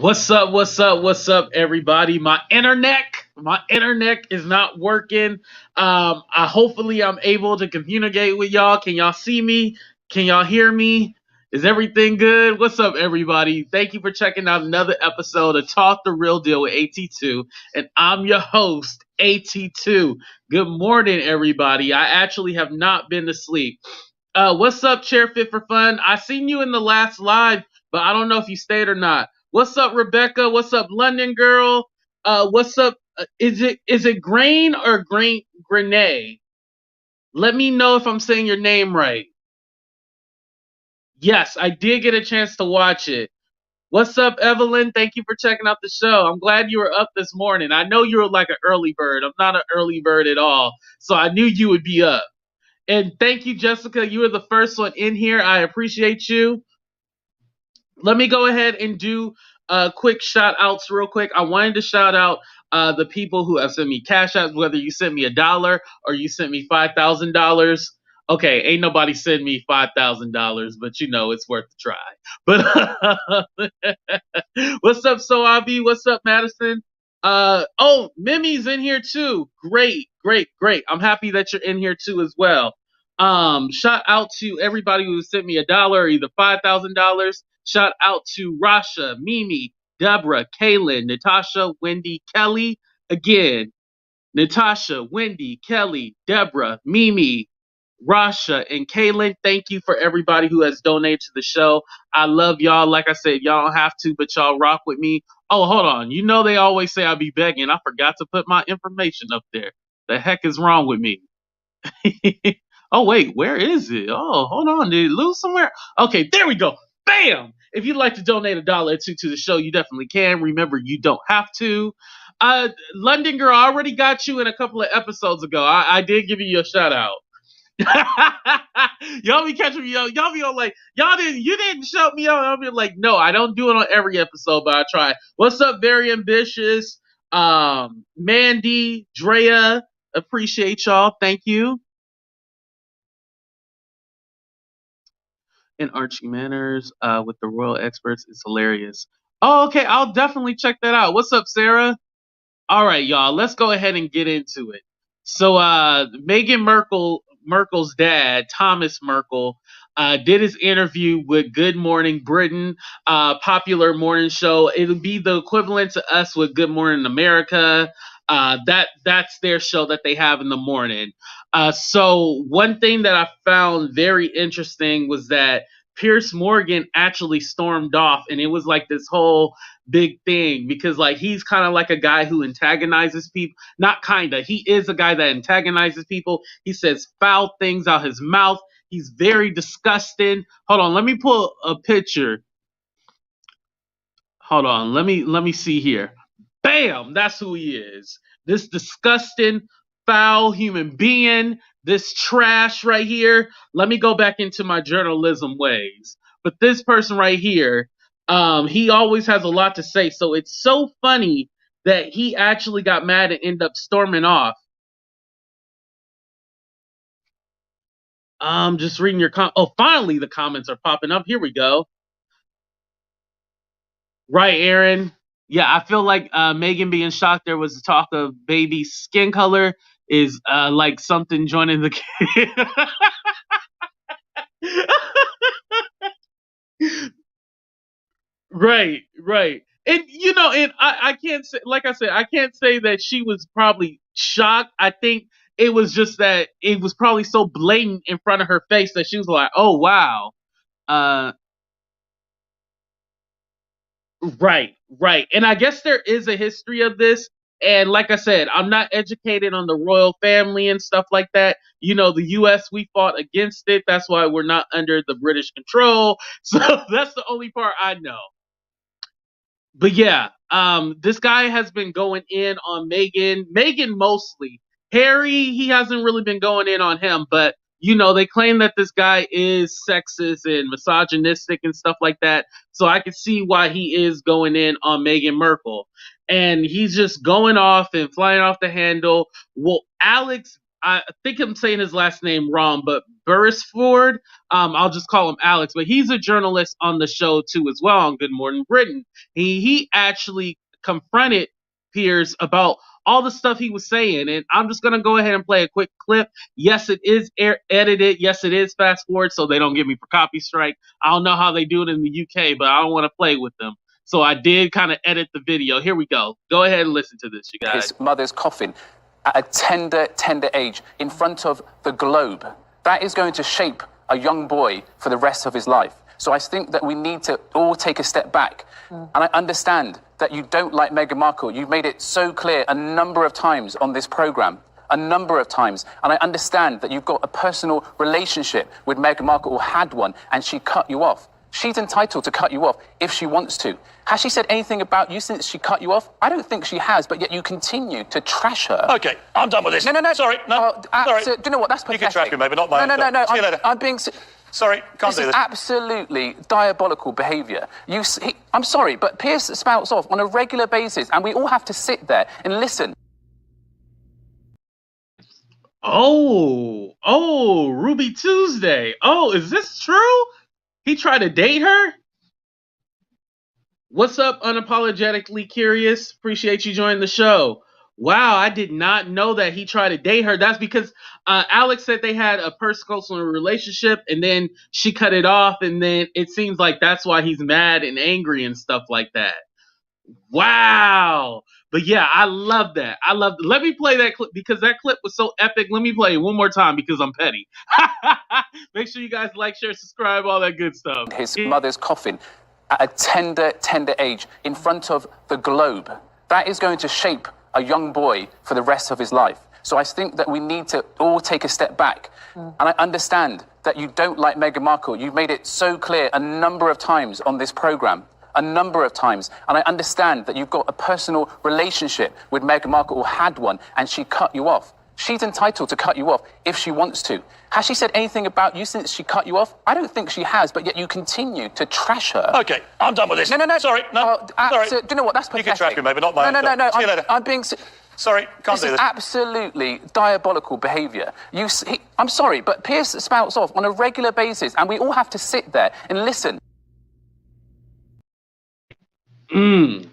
What's up? What's up? What's up, everybody? My internet is not working. Hopefully I'm able to communicate with y'all. Can y'all see me? Can y'all hear me? Is everything good? What's up, everybody? Thank you for checking out another episode of Talk the Real Deal with AT2, and I'm your host, AT2. Good morning, everybody. I actually have not been to sleep. What's up, Chair Fit for Fun? I seen you in the last live, but I don't know if you stayed or not. What's up, Rebecca? What's up, London girl? What's up? Is it Grain or Grenade? Let me know if I'm saying your name right. Yes, I did get a chance to watch it. What's up, Evelyn? Thank you for checking out the show. I'm glad you were up this morning. I know you were like an early bird. I'm not an early bird at all, so I knew you would be up. And thank you, Jessica. You were the first one in here. I appreciate you. Let me go ahead and do quick shout outs real quick. I wanted to shout out the people who have sent me cash apps, whether you sent me $1 or you sent me $5,000. Okay, ain't nobody send me $5,000, but you know it's worth a try. But what's up, Soavi? What's up, Madison? Oh, Mimi's in here too. Great, great, great. I'm happy that you're in here too as well. Shout out to everybody who sent me $1 or either $5,000. Shout out to Rasha, Mimi, Deborah, Kaylin, Natasha, Wendy, Kelly. Again, Natasha, Wendy, Kelly, Deborah, Mimi, Rasha, and Kaylin. Thank you for everybody who has donated to the show. I love y'all. Like I said, y'all don't have to, but y'all rock with me. Oh, hold on. You know they always say I be begging. I forgot to put my information up there. The heck is wrong with me? Oh, wait, where is it? Oh, hold on. Did it lose somewhere? Okay, there we go. Bam! If you'd like to donate $1 or $2 to the show, you definitely can. Remember, you don't have to. London Girl, I already got you in a couple of episodes ago. I did give you a shout out. Y'all be catching me, y'all be all like, you didn't shout me out. I'll be like, no, I don't do it on every episode, but I try. What's up, Very Ambitious? Mandy, Drea, appreciate y'all. Thank you. And Archie Manners with the Royal Experts is hilarious. Oh, okay, I'll definitely check that out. What's up, Sarah? All right, y'all, let's go ahead and get into it. So, Merkel's dad, Thomas Merkel, did his interview with Good Morning Britain, popular morning show. It'll be the equivalent to us with Good Morning America. That's their show that they have in the morning. So one thing that I found very interesting was that Piers Morgan actually stormed off, and it was like this whole big thing because like he's kind of like a guy who antagonizes people. Not kinda, he is a guy that antagonizes people. He says foul things out his mouth. He's very disgusting. Hold on, let me pull a picture. Hold on, let me see here. Bam, that's who he is. This disgusting, foul human being, this trash right here. Let me go back into my journalism ways. But this person right here, he always has a lot to say. So it's so funny that he actually got mad and ended up storming off. Just reading your oh, finally the comments are popping up. Here we go. Right, Aaron. Yeah, I feel like Meghan being shocked there was talk of baby skin color is like something joining the right, right. And you know, and I can't say, like I said, I can't say that she was probably shocked. I think it was just that it was probably so blatant in front of her face that she was like, "Oh wow." Uh, Right, right. And I guess there is a history of this. And like I said, I'm not educated on the royal family and stuff like that. You know, the US, we fought against it. That's why we're not under the British control. So that's the only part I know. But yeah, this guy has been going in on Meghan mostly. Harry, he hasn't really been going in on him, but you know, they claim that this guy is sexist and misogynistic and stuff like that. So I can see why he is going in on Meghan Markle. And he's just going off and flying off the handle. Well, I think I'm saying his last name wrong, but Beresford. I'll just call him Alex, but he's a journalist on the show too as well on Good Morning Britain. He actually confronted Piers about all the stuff he was saying, and I'm just gonna go ahead and play a quick clip. Yes, it is edited. Yes, it is fast forward, so they don't get me for copy strike. I don't know how they do it in the UK, but I don't want to play with them. So I did kind of edit the video. Here we go. Go ahead and listen to this, you guys. His mother's coffin at a tender age in front of the globe. That is going to shape a young boy for the rest of his life. So I think that we need to all take a step back. And I understand that you don't like Meghan Markle. You've made it so clear a number of times on this program. A number of times. And I understand that you've got a personal relationship with Meghan Markle, or had one, and she cut you off. She's entitled to cut you off if she wants to. Has she said anything about you since she cut you off? I don't think she has, but yet you continue to trash her. Okay, I'm done with this. No. Sorry, no. Sorry. Do you know what? That's pathetic. You can trash me, maybe not my. No. See you later. I'm being. Sorry, can't this do is this. Absolutely diabolical behaviour. I'm sorry, but Piers spouts off on a regular basis, and we all have to sit there and listen. Oh, Ruby Tuesday. Oh, is this true? He tried to date her? What's up, Unapologetically Curious? Appreciate you joining the show. Wow, I did not know that he tried to date her. That's because Alex said they had a personal relationship, and then she cut it off, and then it seems like that's why he's mad and angry and stuff like that. Wow. But yeah, I love that. Let me play that clip because that clip was so epic. Let me play it one more time because I'm petty. Make sure you guys like, share, subscribe, all that good stuff. His mother's coffin at a tender age in front of the globe. That is going to shape a young boy for the rest of his life. So I think that we need to all take a step back. And I understand that you don't like Meghan Markle. You've made it so clear a number of times on this program. A number of times. And I understand that you've got a personal relationship with Meghan Markle, or had one, and she cut you off. She's entitled to cut you off if she wants to. Has she said anything about you since she cut you off? I don't think she has, but yet you continue to trash her. Okay, I'm done with this. No. Sorry, no. Sorry. Do you know what? That's pathetic. You can trash me, maybe not my. No. See you later. I'm being. Sorry, can't do this. This is absolutely diabolical behaviour. I'm sorry, but Piers spouts off on a regular basis, and we all have to sit there and listen.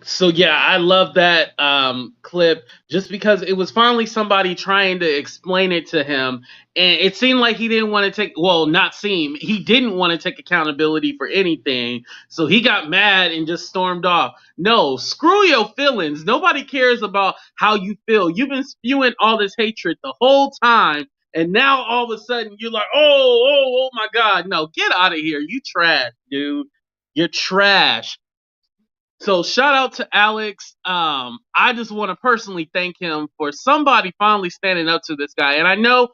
So yeah, I love that clip just because it was finally somebody trying to explain it to him, and it seemed like he didn't want to he didn't want to take accountability for anything, so he got mad and just stormed off. No, screw your feelings. Nobody cares about how you feel. You've been spewing all this hatred the whole time, and now all of a sudden you're like, oh my God. No, get out of here. You trash, dude. You're trash. So shout out to Alex. I just want to personally thank him for somebody finally standing up to this guy. And I know,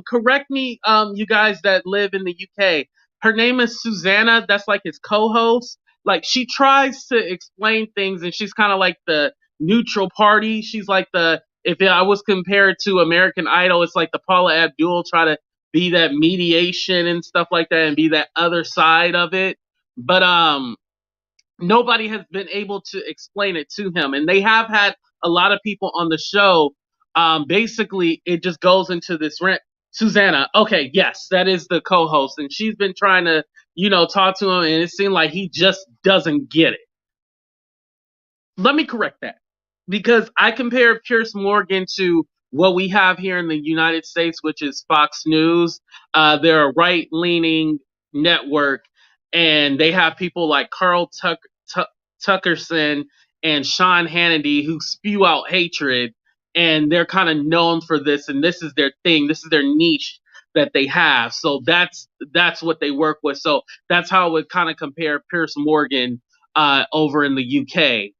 correct me, you guys that live in the UK. Her name is Susanna. That's like his co-host. Like, she tries to explain things, and she's kind of like the neutral party. She's like if I was compared to American Idol, it's like the Paula Abdul, try to be that mediation and stuff like that, and be that other side of it. But nobody has been able to explain it to him, and they have had a lot of people on the show. Basically, it just goes into this rant. Susanna, okay, yes, that is the co-host, and she's been trying to, talk to him, and it seemed like he just doesn't get it. Let me correct that, because I compared Piers Morgan to what we have here in the United States, which is Fox News. They're a right-leaning network, and they have people like Carl Tuckerson and Sean Hannity who spew out hatred, and they're kind of known for this, and this is their thing. This is their niche that they have. So that's what they work with. So that's how I would kind of compare Piers Morgan over in the UK.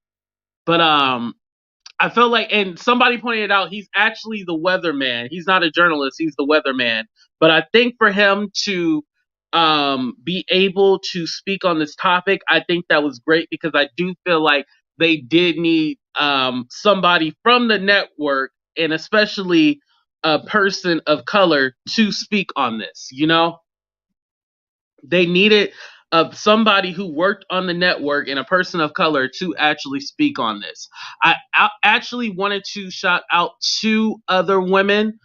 But I felt like, and somebody pointed out, he's actually the weatherman. He's not a journalist. He's the weatherman. But I think for him to be able to speak on this topic, I think that was great, because I do feel like they did need somebody from the network, and especially a person of color, to speak on this. They needed somebody who worked on the network and a person of color to actually speak on this. I actually wanted to shout out two other women.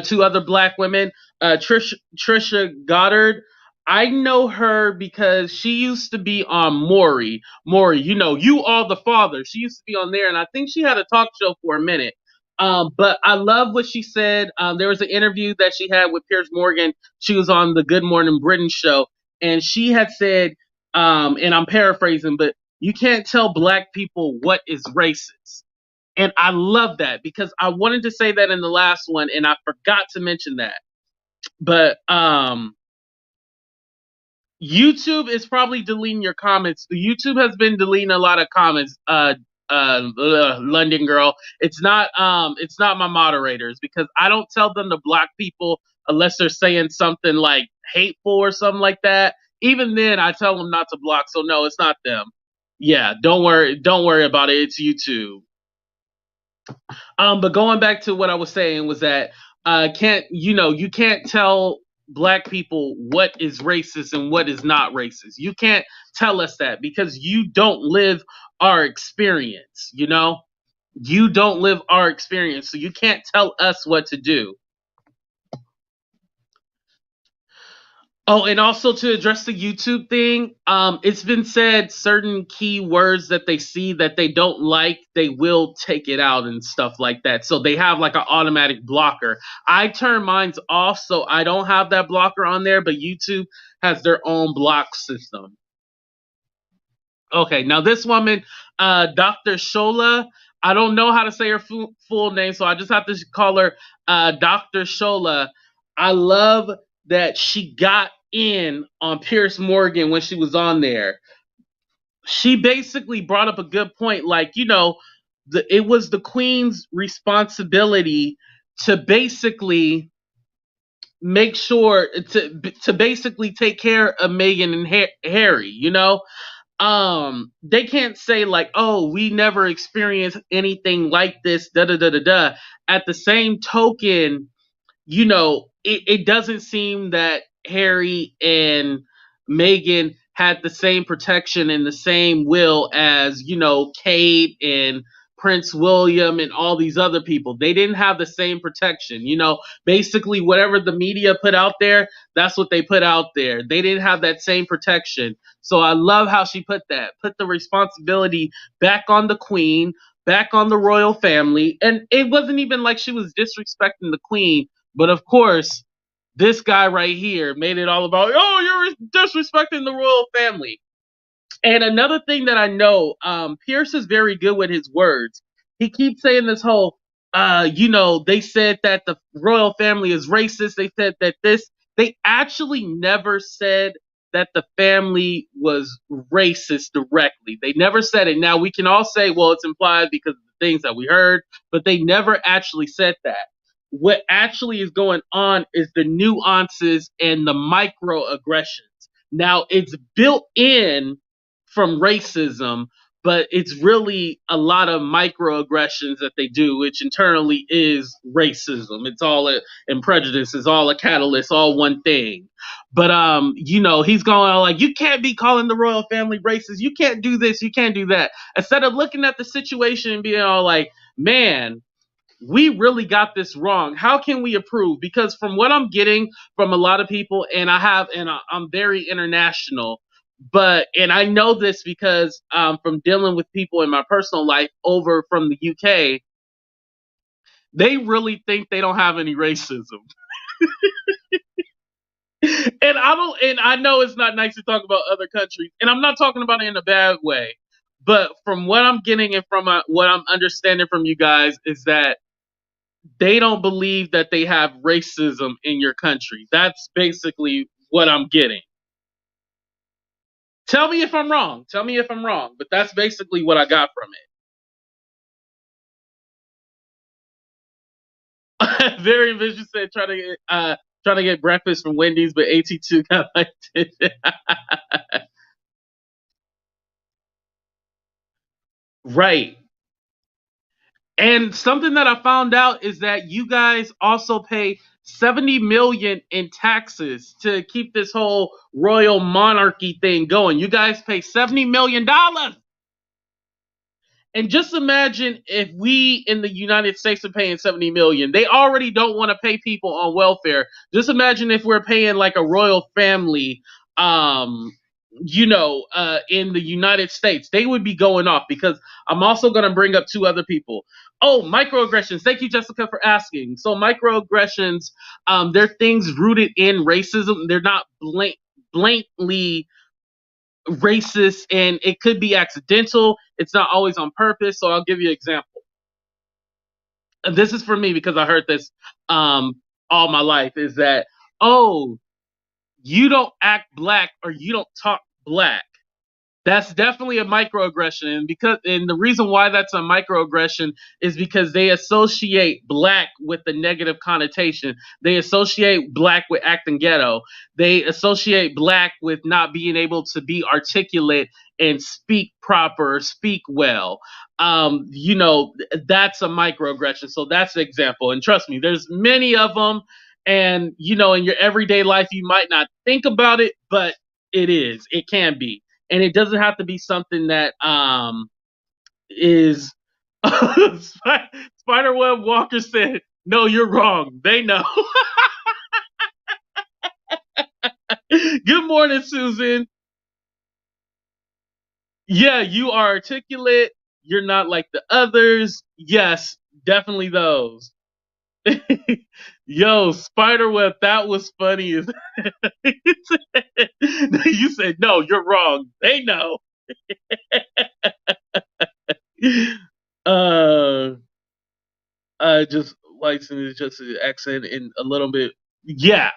two other black women. Trisha Goddard. I know her because she used to be on Maury. Maury, you all the father. She used to be on there, and I think she had a talk show for a minute. But I love what she said. There was an interview that she had with Piers Morgan. She was on the Good Morning Britain show, and she had said, and I'm paraphrasing, but you can't tell black people what is racist. And I love that because I wanted to say that in the last one, and I forgot to mention that. But YouTube is probably deleting your comments. YouTube has been deleting a lot of comments. London girl, it's not my moderators because I don't tell them to block people unless they're saying something like hateful or something like that. Even then, I tell them not to block. So no, it's not them. Yeah, don't worry about it. It's YouTube. But going back to what I was saying was that you can't tell black people what is racist and what is not racist. You can't tell us that because you don't live our experience, You don't live our experience, so you can't tell us what to do. Oh, and also to address the YouTube thing, it's been said certain keywords that they see that they don't like, they will take it out and stuff like that. So they have like an automatic blocker. I turn mine's off, so I don't have that blocker on there, but YouTube has their own block system. Okay, now this woman, Dr. Shola, I don't know how to say her full name, so I just have to call her Dr. Shola. I love that she got in on Piers Morgan when she was on there. She basically brought up a good point, like, it was the Queen's responsibility to basically make sure to basically take care of Meghan and Harry, they can't say like, oh, we never experienced anything like this, da da da da da. At the same token, it doesn't seem that Harry and Meghan had the same protection and the same will as, Kate and Prince William and all these other people. They didn't have the same protection. Basically whatever the media put out there, that's what they put out there. They didn't have that same protection. So I love how she put that. Put the responsibility back on the Queen, back on the royal family. And it wasn't even like she was disrespecting the Queen. But of course, this guy right here made it all about, oh, you're disrespecting the royal family. And another thing that I know, Pierce is very good with his words. He keeps saying this whole, they said that the royal family is racist. They said that they actually never said that the family was racist directly. They never said it. Now we can all say, well, it's implied because of the things that we heard, but they never actually said that. What actually is going on is the nuances and the microaggressions. Now it's built in from racism, but it's really a lot of microaggressions that they do, which internally is racism. It's all and prejudice is all a catalyst, all one thing. But he's going on like, you can't be calling the royal family racist. You can't do this. You can't do that. Instead of looking at the situation and being all like, man, we really got this wrong. How can we improve? Because from what I'm getting from a lot of people, and I'm very international, and I know this because from dealing with people in my personal life over from the UK, they really think they don't have any racism. And I know it's not nice to talk about other countries, and I'm not talking about it in a bad way, but from what I'm getting and from what I'm understanding from you guys is that they don't believe that they have racism in your country. That's basically what I'm getting. Tell me if I'm wrong. But that's basically what I got from it. Very ambitious said trying to get breakfast from Wendy's, but AT2 got like it. Right. And something that I found out is that you guys also pay 70 million in taxes to keep this whole royal monarchy thing going. You guys pay $70 million. And just imagine if we in the United States are paying 70 million. They already don't want to pay people on welfare. Just imagine if we're paying like a royal family, in the United States. They would be going off because I'm also going to bring up two other people. Oh, microaggressions. Thank you, Jessica, for asking. So microaggressions, they're things rooted in racism. They're not blankly racist, and it could be accidental. It's not always on purpose. So I'll give you an example. And this is for me because I heard this all my life, is that, oh, you don't act black or you don't talk black. That's definitely a microaggression, and the reason why that's a microaggression is because they associate black with the negative connotation. They associate black with acting ghetto. They associate black with not being able to be articulate and speak proper, speak well. That's a microaggression. So that's the example. And trust me, there's many of them. And in your everyday life, you might not think about it, but it can be. And it doesn't have to be something that is Spiderweb Walker said, no, you're wrong. They know. Good morning, Susan. Yeah, you are articulate. You're not like the others. Yes, definitely those. Yo, Spiderweb, that was funny. You said, no, you're wrong. They know. Just license just the accent in a little bit. Yeah.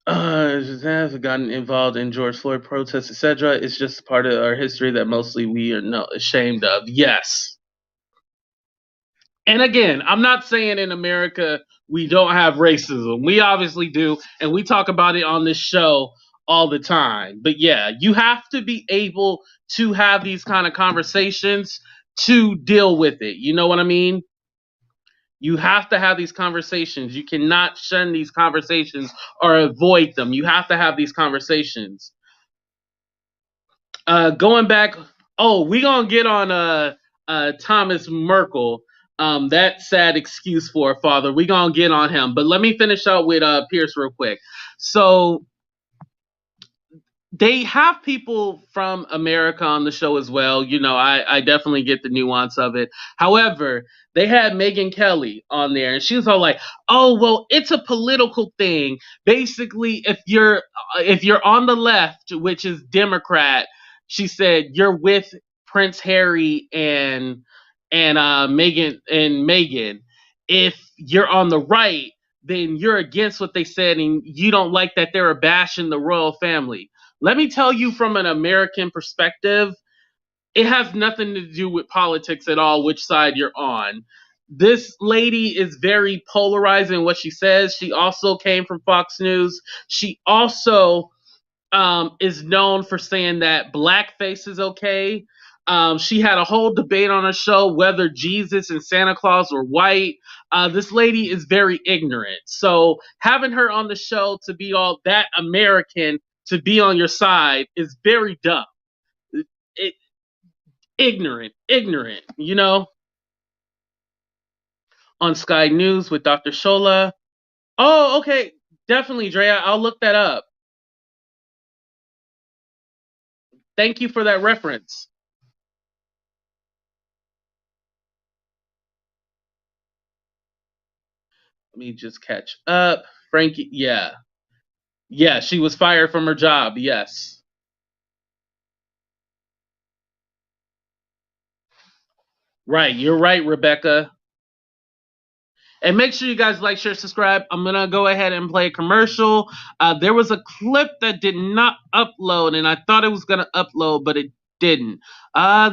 Just has gotten involved in George Floyd protests, etc. It's just part of our history that mostly we are not ashamed of. Yes. And again, I'm not saying in America we don't have racism. We obviously do, and we talk about it on this show all the time. But yeah, you have to be able to have these kind of conversations to deal with it. You know what I mean? You have to have these conversations. You cannot shun these conversations or avoid them. You have to have these conversations. Going back, we gonna get on Thomas Markle. That sad excuse for a father. We gonna get on him. But let me finish out with Pierce real quick. So they have people from America on the show as well. I definitely get the nuance of it. However, they had Megyn Kelly on there, and she was all like, "Oh, well, it's a political thing. Basically, if you're on the left, which is Democrat, she said you're with Princeharry and Meghan. If you're on the right, then you're against what they said, and you don't like that they're bashing the royal family." Let me tell you from an American perspective, it has nothing to do with politics at all, which side you're on. This lady is very polarizing in what she says. She also came from Fox News. She also is known for saying that blackface is okay. She had a whole debate on her show whether Jesus and Santa Claus were white. This lady is very ignorant. So having her on the show to be all that American to be on your side is very dumb. Ignorant, on Sky News with Dr. Shola. Oh, okay. Definitely, Drea. I'll look that up. Thank you for that reference. Let me just catch up. Frankie, yeah. Yeah, she was fired from her job, yes. Right, you're right, Rebecca. And make sure you guys like, share, subscribe. I'm going to go ahead and play a commercial. There was a clip that did not upload, and I thought it was going to upload, but it didn't.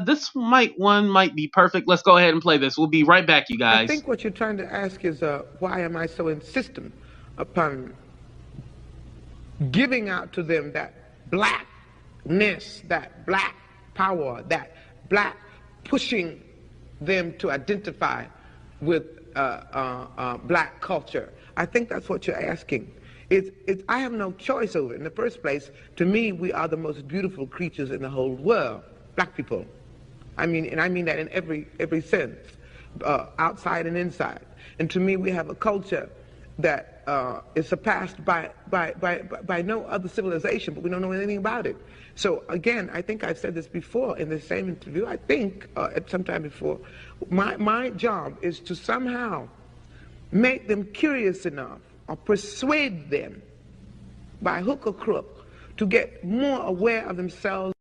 This one might be perfect. Let's go ahead and play this. We'll be right back, you guys. I think what you're trying to ask is, why am I so insistent upon giving out to them that blackness, that black power, that black pushing them to identify with black culture? I think that's what you're asking. I have no choice over it. In the first place, to me, we are the most beautiful creatures in the whole world, black people. I mean that in every sense, outside and inside. And to me, we have a culture that is surpassed by no other civilization, but we don't know anything about it. So again, I think I've said this before in the same interview, I think at some time before, my job is to somehow make them curious enough or persuade them by hook or crook to get more aware of themselves.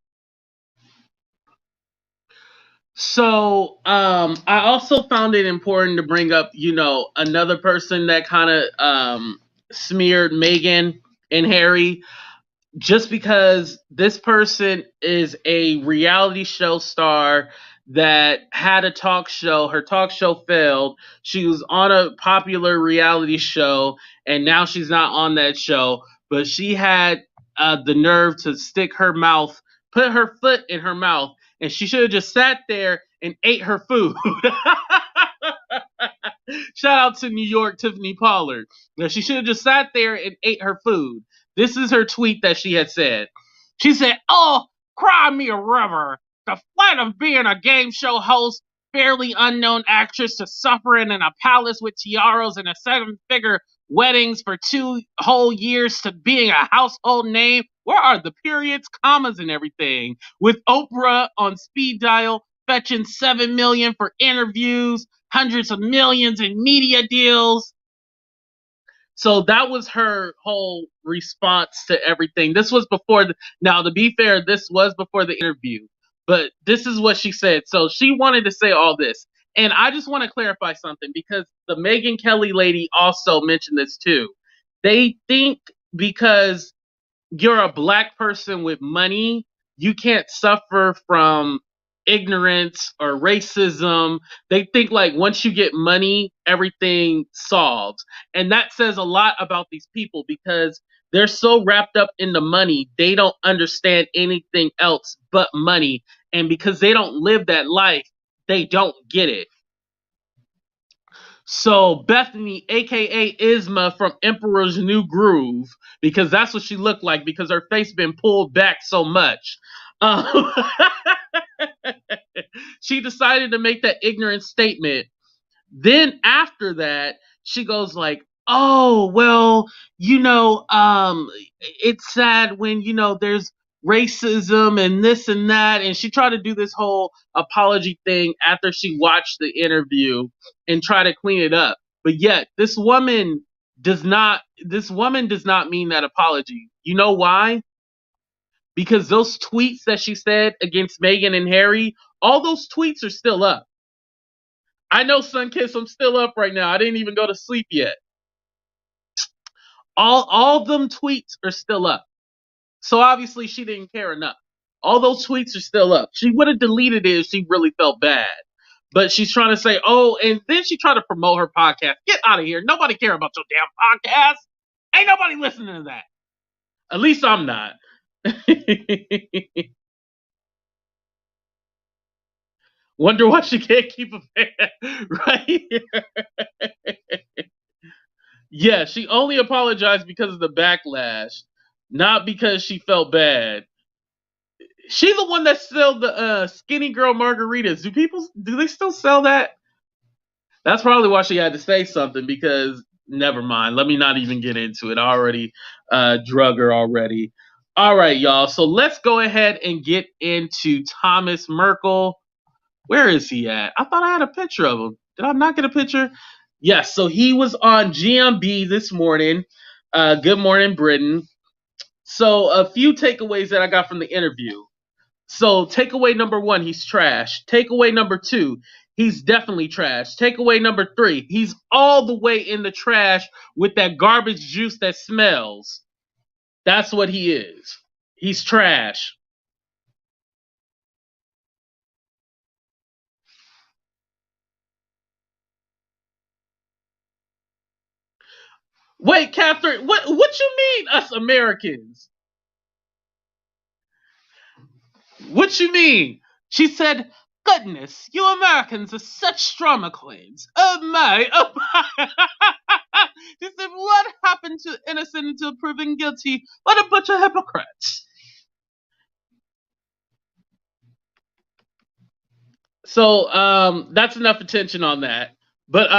So I also found it important to bring up, another person that kind of smeared Meghan and Harry, just because this person is a reality show star that had a talk show. Her talk show failed. She was on a popular reality show, and now she's not on that show. But she had the nerve to put her foot in her mouth, and she should have just sat there and ate her food. Shout out to New York Tiffany Pollard. Now, she should have just sat there and ate her food. This is her tweet that she had said. She said, "Oh, cry me a river. The flight of being a game show host, fairly unknown actress, to suffering in a palace with tiaras and a seven-figure weddings for 2 whole years, to being a household name. Where are the periods, commas, and everything? With Oprah on speed dial, fetching $7 million for interviews, hundreds of millions in media deals." So that was her whole response to everything. This was before now, to be fair, this was before the interview, but this is what she said. So she wanted to say all this. And I just want to clarify something, because the Megyn Kelly lady also mentioned this too. They think because you're a black person with money, you can't suffer from ignorance or racism. They think like once you get money, everything solves. And that says a lot about these people, because they're so wrapped up in the money, they don't understand anything else but money. And because they don't live that life, they don't get it. So Bethenny, aka Isma from Emperor's New Groove, because that's what she looked like, because her face been pulled back so much. Um, she decided to make that ignorant statement. Then after that, she goes like, "Oh, well, it's sad when, there's racism and this and that." And she tried to do this whole apology thing after she watched the interview and try to clean it up. But yet, this woman does not mean that apology. You know why? Because those tweets that she said against Meghan and Harry, all those tweets are still up. I know, Sunkiss, I'm still up right now. I didn't even go to sleep yet. All them tweets are still up. So obviously she didn't care enough. All those tweets are still up. She would have deleted it if she really felt bad. But she's trying to say, oh, and then she tried to promote her podcast. Get out of here. Nobody care about your damn podcast. Ain't nobody listening to that. At least I'm not. Wonder why she can't keep a fan, right? Yeah, she only apologized because of the backlash, not because she felt bad. She's the one that sold the skinny girl margaritas. Do they still sell that? That's probably why she had to say something, because never mind. Let me not even get into it. I already drug her already. All right, y'all. So let's go ahead and get into Thomas Markle. Where is he at? I thought I had a picture of him. Did I not get a picture? Yes, so he was on GMB this morning. Good Morning Britain. So a few takeaways that I got from the interview. So takeaway number 1, he's trash. Takeaway number 2, he's definitely trash. Takeaway number 3, he's all the way in the trash with that garbage juice that smells. That's what he is. He's trash. Wait, Catherine, what you mean, us Americans? What you mean? She said, goodness, you Americans are such drama queens. Oh my, oh my. She said, what happened to innocent until proven guilty? What a bunch of hypocrites. So that's enough attention on that. But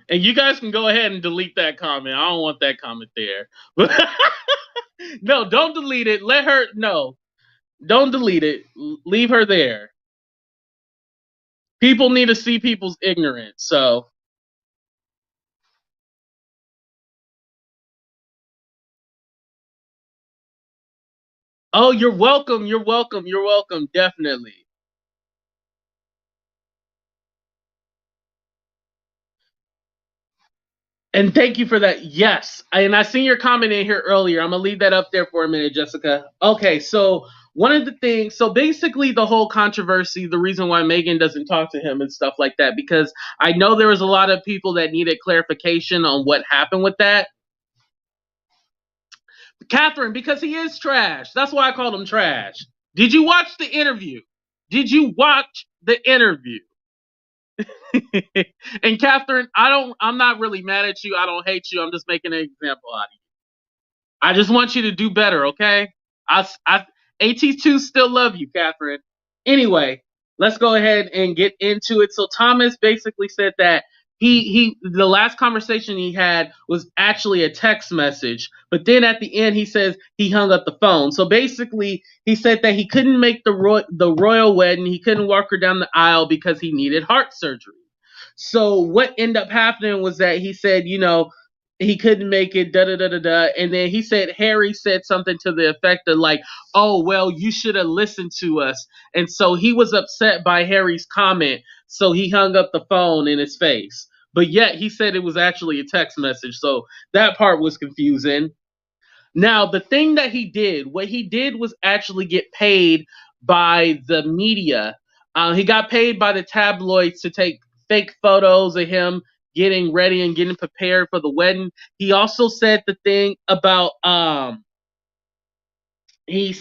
and you guys can go ahead and delete that comment. I don't want that comment there. But no, don't delete it. Let her don't delete it. Leave her there. People need to see people's ignorance. So oh, you're welcome. You're welcome. You're welcome. Definitely. And thank you for that. Yes. And I seen your comment in here earlier. I'm going to leave that up there for a minute, Jessica. Okay. So one of the things, so basically the whole controversy, the reason why Meghan doesn't talk to him and stuff like that, because I know there was a lot of people that needed clarification on what happened with that. Catherine, because he is trash. That's why I called him trash. Did you watch the interview? Did you watch the interview? And Catherine, I'm not really mad at you. I don't hate you. I'm just making an example out of you. I just want you to do better, okay? AT2 still love you, Catherine. Anyway, let's go ahead and get into it. So Thomas basically said that the last conversation he had was actually a text message, but then at the end he says he hung up the phone. So basically he said that he couldn't make the royal wedding, he couldn't walk her down the aisle because he needed heart surgery. So what ended up happening was that he said, he couldn't make it, and then he said Harry said something to the effect of like, oh well, you should have listened to us, and so he was upset by Harry's comment, so he hung up the phone in his face. But yet he said it was actually a text message, so that part was confusing. Now the thing that what he did was actually get paid by the media. He got paid by the tabloids to take fake photos of him getting ready and getting prepared for the wedding. He also said the thing about he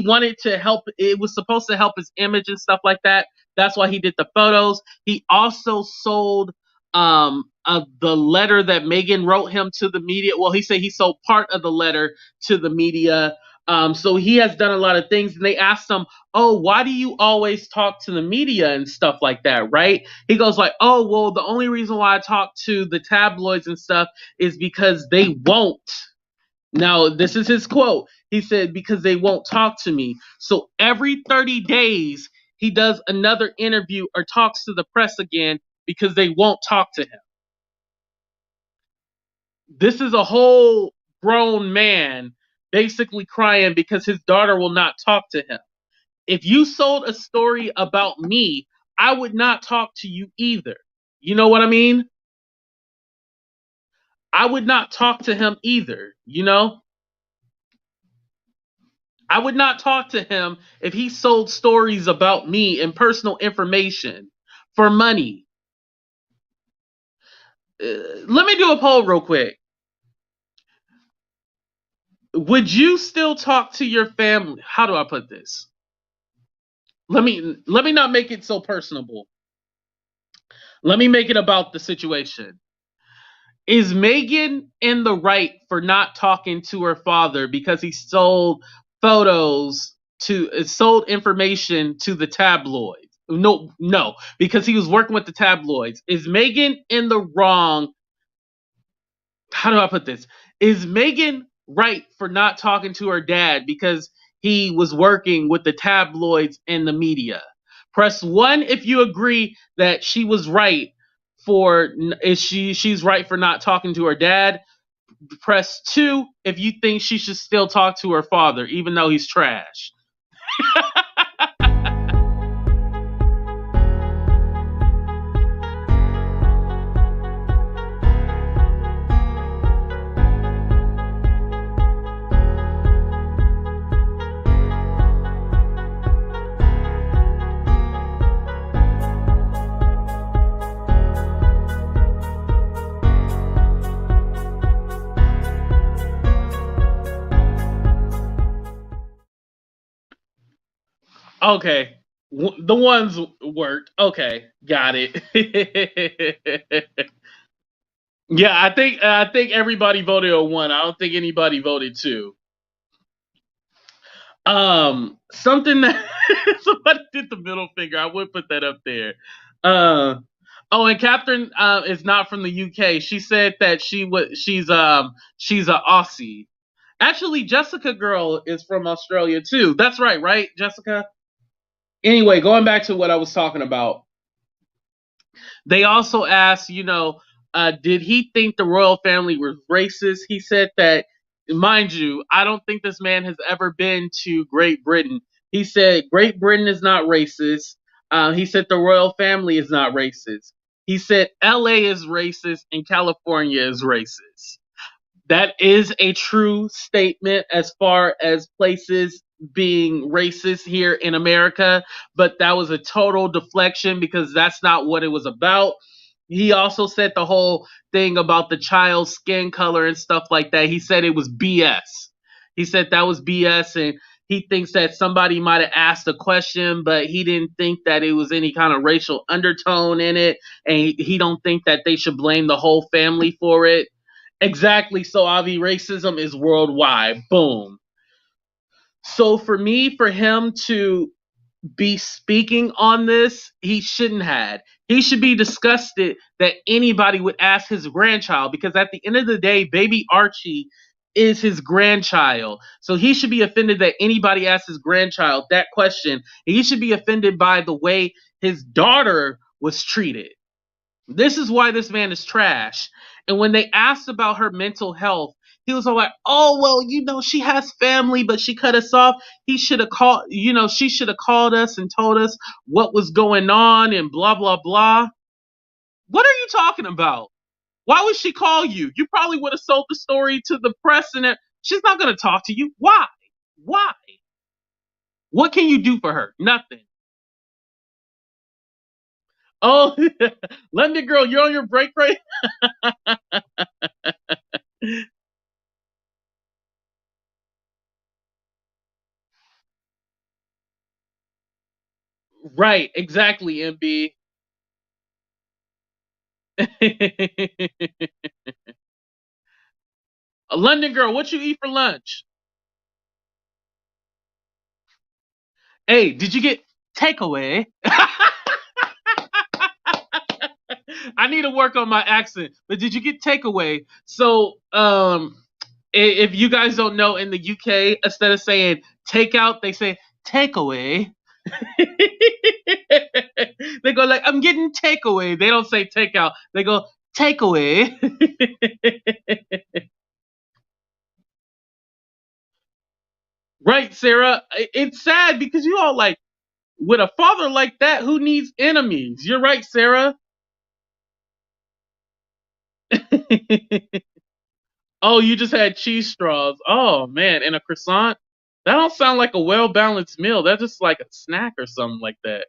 wanted to help. It was supposed to help his image and stuff like that. That's why he did the photos. He also sold the letter that Meghan wrote him to the media. Well, he said he sold part of the letter to the media. So he has done a lot of things, and they asked him, oh, why do you always talk to the media and stuff like that, right? He goes like, oh, well, the only reason why I talk to the tabloids and stuff is because they won't. Now, this is his quote. He said, because they won't talk to me. So every 30 days, he does another interview or talks to the press again because they won't talk to him. This is a whole grown man basically crying because his daughter will not talk to him. If you sold a story about me, I would not talk to you either. You know what I mean? I would not talk to him either, I would not talk to him if he sold stories about me and personal information for money. Let me do a poll real quick. Would you still talk to your family? How do I put this? Let me not make it so personable. Let me make it about the situation. Is Meghan in the right for not talking to her father because he sold sold information to the tabloids? No, because he was working with the tabloids. Is Meghan in the wrong? How do I put this? Is Meghan right for not talking to her dad because he was working with the tabloids and the media? Press 1 if you agree that she was right she's right for not talking to her dad. Press 2 if you think she should still talk to her father even though he's trash. Okay. The ones worked. Okay, got it. Yeah, I think everybody voted on one. I don't think anybody voted two. Something that somebody did the middle finger. I would put that up there. Uh, oh, and Catherine is not from the UK. She said that she's a Aussie. Actually, Jessica girl is from Australia too. That's right, Jessica? Anyway, going back to what I was talking about. They also asked, did he think the royal family was racist? He said that, mind you, I don't think this man has ever been to Great Britain. He said Great Britain is not racist. He said the royal family is not racist. He said LA is racist and California is racist. That is a true statement as far as places being racist here in America, but that was a total deflection because that's not what it was about. He also said the whole thing about the child's skin color and stuff like that. He said it was BS. He said that was BS, and he thinks that somebody might have asked a question, but he didn't think that it was any kind of racial undertone in it, and he don't think that they should blame the whole family for it. Exactly. So, Avi, racism is worldwide. Boom. So, for him to be speaking on this, he shouldn't have. He should be disgusted that anybody would ask his grandchild because at the end of the day, baby Archie is his grandchild. So he should be offended that anybody asks his grandchild that question. And he should be offended by the way his daughter was treated. This is why this man is trash. And when they asked about her mental health, he was all like, oh, well, she has family, but she cut us off. He should have called, she should have called us and told us what was going on and blah, blah, blah. What are you talking about? Why would she call you? You probably would have sold the story to the press and she's not going to talk to you. Why? Why? What can you do for her? Nothing. Oh, London girl, you're on your break right? Right, exactly, MB. A London girl, what you eat for lunch? Hey, did you get takeaway? I need to work on my accent, but did you get takeaway? So, if you guys don't know, in the UK, instead of saying takeout, they say takeaway. They go like, I'm getting takeaway. They don't say takeout. They go takeaway. Right, Sarah. It's sad because you all like, with a father like that, who needs enemies? You're right, Sarah. Oh, you just had cheese straws. Oh man, and a croissant. That don't sound like a well balanced meal. That's just like a snack or something like that.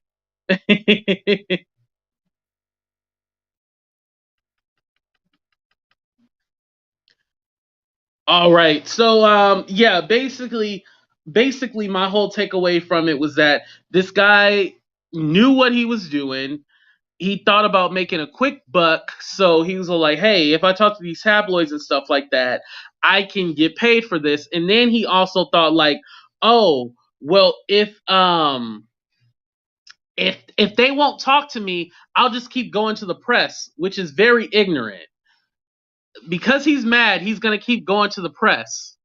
All right. So yeah, basically my whole takeaway from it was that this guy knew what he was doing. He thought about making a quick buck, so he was all like, hey, if I talk to these tabloids and stuff like that, I can get paid for this. And then he also thought like, oh, well, if they won't talk to me, I'll just keep going to the press, which is very ignorant. Because he's mad, he's gonna keep going to the press.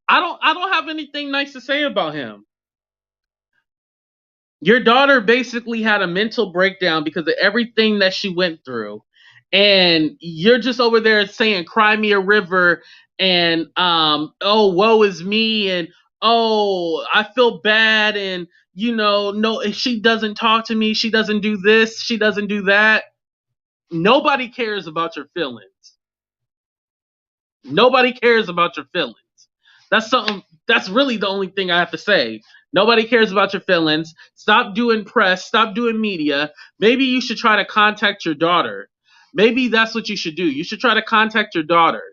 I don't have anything nice to say about him. Your daughter basically had a mental breakdown because of everything that she went through. And you're just over there saying cry me a river and oh woe is me and oh I feel bad and no she doesn't talk to me, she doesn't do this, she doesn't do that. Nobody cares about your feelings. Nobody cares about your feelings. That's really the only thing I have to say. Nobody cares about your feelings. Stop doing press, stop doing media. Maybe you should try to contact your daughter. Maybe that's what you should do. You should try to contact your daughter.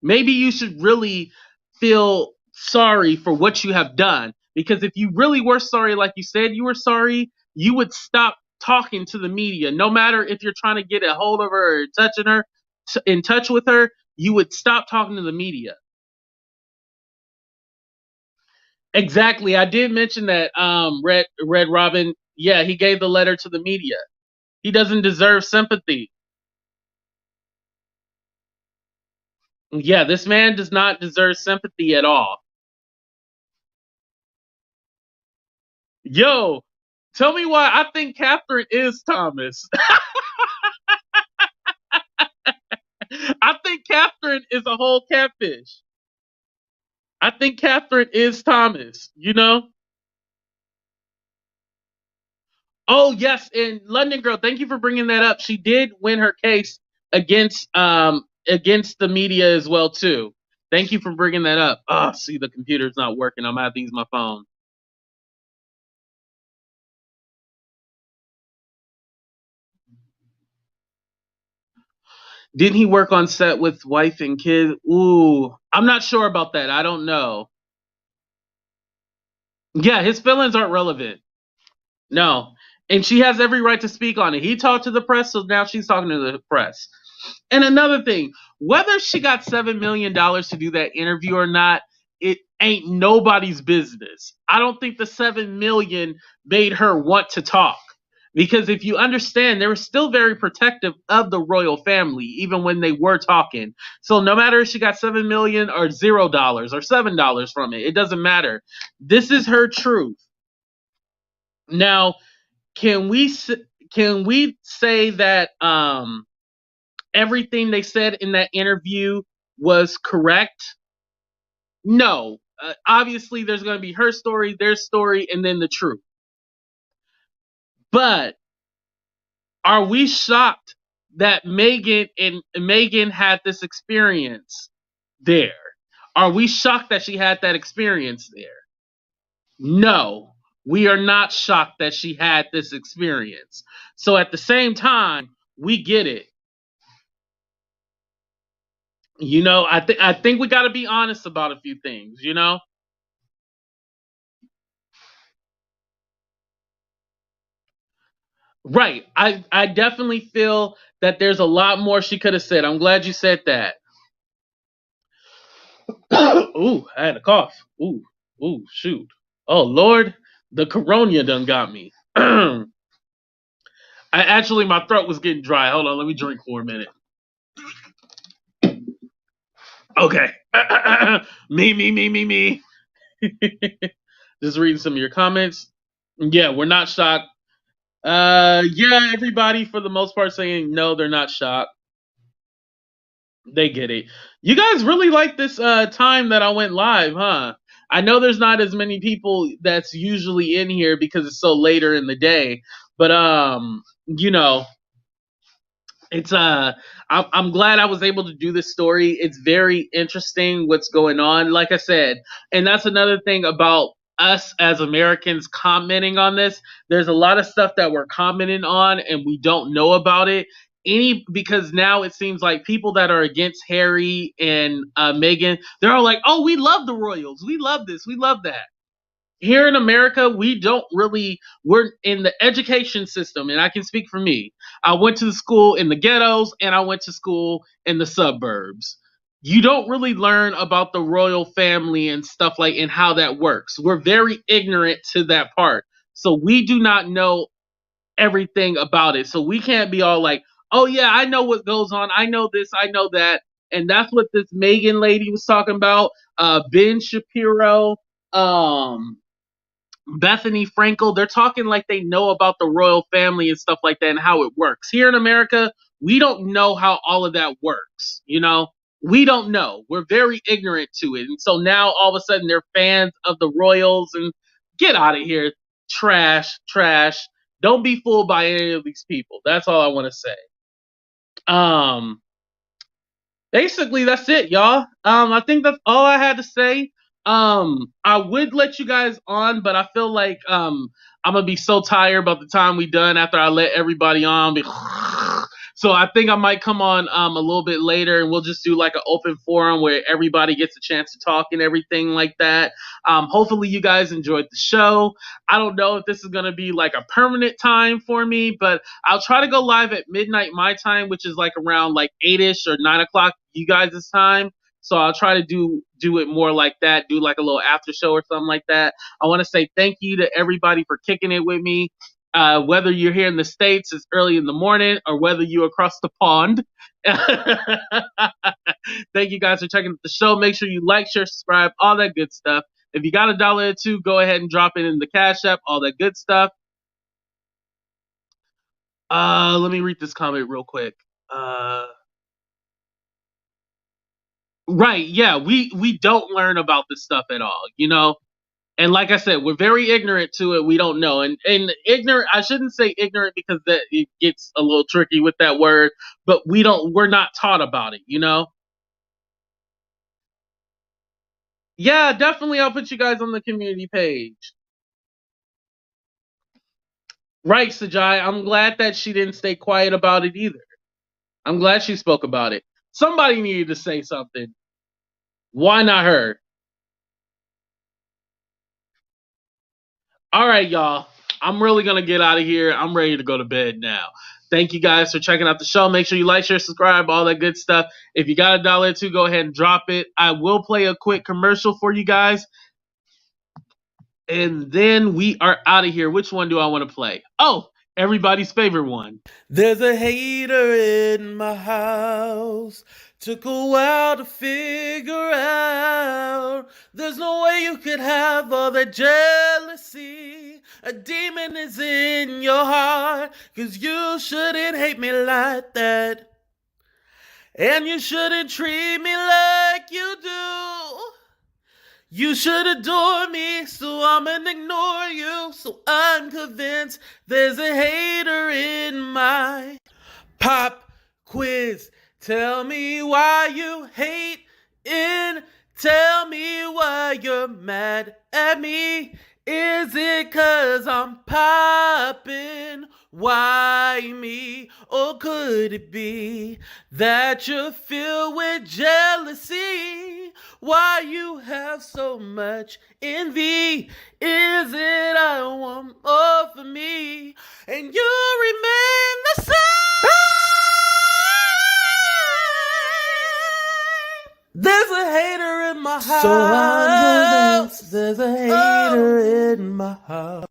Maybe you should really feel sorry for what you have done. Because if you really were sorry, like you said you were sorry, you would stop talking to the media. No matter if you're trying to get a hold of her or touching her, in touch with her, you would stop talking to the media. Exactly. I did mention that Red Robin, yeah, he gave the letter to the media. He doesn't deserve sympathy. Yeah, this man does not deserve sympathy at all. Yo, tell me why I think Catherine is Thomas. I think Catherine is a whole catfish. I think Catherine is Thomas, you know? Oh, yes, and London Girl, thank you for bringing that up. She did win her case against the media as well too. Thank you for bringing that up. Oh, see, the computer's not working. I'm gonna have to use my phone. Didn't he work on set with wife and kid? Ooh, I'm not sure about that. I don't know. Yeah, his feelings aren't relevant. No. And she has every right to speak on it. He talked to the press, so now she's talking to the press. And another thing, whether she got $7 million to do that interview or not, it ain't nobody's business. I don't think the $7 million made her want to talk. Because if you understand, they were still very protective of the royal family, even when they were talking. So no matter if she got $7 million or $0 or $7 from it, it doesn't matter. This is her truth. Now, can we say that everything they said in that interview was correct? No. Obviously, there's going to be her story, their story, and then the truth. But are we shocked that Meghan had this experience there? Are we shocked that she had that experience there? No, we are not shocked that she had this experience. So at the same time, we get it. You know, I think we got to be honest about a few things, you know? Right. I definitely feel that there's a lot more she could have said. I'm glad you said that. Ooh, I had a cough. Ooh, shoot. Oh Lord, the corona done got me. My throat was getting dry. Hold on, let me drink for a minute. Okay. Me. Just reading some of your comments. Yeah, we're not shocked. Yeah, everybody for the most part saying no, they're not shocked. They get it. You guys really like this time that I went live, huh? I know there's not as many people that's usually in here because it's so later in the day, but you know, it's I'm glad I was able to do this story. It's very interesting what's going on, like I said. And that's another thing about us as Americans commenting on this. There's a lot of stuff that we're commenting on and we don't know about it. Because now it seems like people that are against Harry and Meghan, they're all like, "Oh, we love the royals. We love this. We love that." Here in America, we're in the education system, and I can speak for me. I went to the school in the ghettos and I went to school in the suburbs. You don't really learn about the royal family and stuff like and how that works. We're very ignorant to that part. So we do not know everything about it. So we can't be all like, "Oh yeah, I know what goes on. I know this, I know that." And that's what this Megyn lady was talking about. Ben Shapiro, um, Bethenny Frankel, they're talking like they know about the royal family and stuff like that and how it works. Here in America, we don't know how all of that works, you know? We don't know. We're very ignorant to it. And so now all of a sudden they're fans of the royals and get out of here. Trash. Don't be fooled by any of these people. That's all I want to say. Um Basically that's it, y'all. I think that's all I had to say. I would let you guys on, but I feel like I'm gonna be so tired by the time we done after I let everybody on. So I think I might come on a little bit later, and we'll just do like an open forum where everybody gets a chance to talk and everything like that. Hopefully you guys enjoyed the show. I don't know if this is gonna be like a permanent time for me, but I'll try to go live at midnight my time, which is like around like 8ish or 9 o'clock you guys' time. So I'll try to do it more like that, do like a little after show or something like that. I want to say thank you to everybody for kicking it with me. Whether you're here in the States, it's early in the morning, or whether you're across the pond. Thank you guys for checking out the show. Make sure you like, share, subscribe, all that good stuff. If you got $1 or two, go ahead and drop it in the Cash App, all that good stuff. Let me read this comment real quick. Right, yeah, we don't learn about this stuff at all, you know? And like I said, we're very ignorant to it. We don't know. And ignorant, I shouldn't say ignorant because that it gets a little tricky with that word, but we're not taught about it, you know? Yeah, definitely I'll put you guys on the community page. Right, Sajai. I'm glad that she didn't stay quiet about it either. I'm glad she spoke about it. Somebody needed to say something. Why not her? All right, y'all. I'm really going to get out of here. I'm ready to go to bed now. Thank you guys for checking out the show. Make sure you like, share, subscribe, all that good stuff. If you got $1 or two, go ahead and drop it. I will play a quick commercial for you guys. And then we are out of here. Which one do I want to play? Oh, everybody's favorite one. There's a hater in my house. Took a while to figure out. There's no way you could have all that jealousy. A demon is in your heart. 'Cause you shouldn't hate me like that. And you shouldn't treat me like you do. You should adore me, so I'm gonna ignore you. So I'm convinced there's a hater in my pop quiz. Tell me why you hate in. Tell me why you're mad at me. Is it 'cause I'm poppin'? Why me? Or could it be that you're filled with jealousy? Why you have so much envy? Is it I want more for me? And you remain the same. There's a hater in my house. So I'm convinced there's a hater in my house.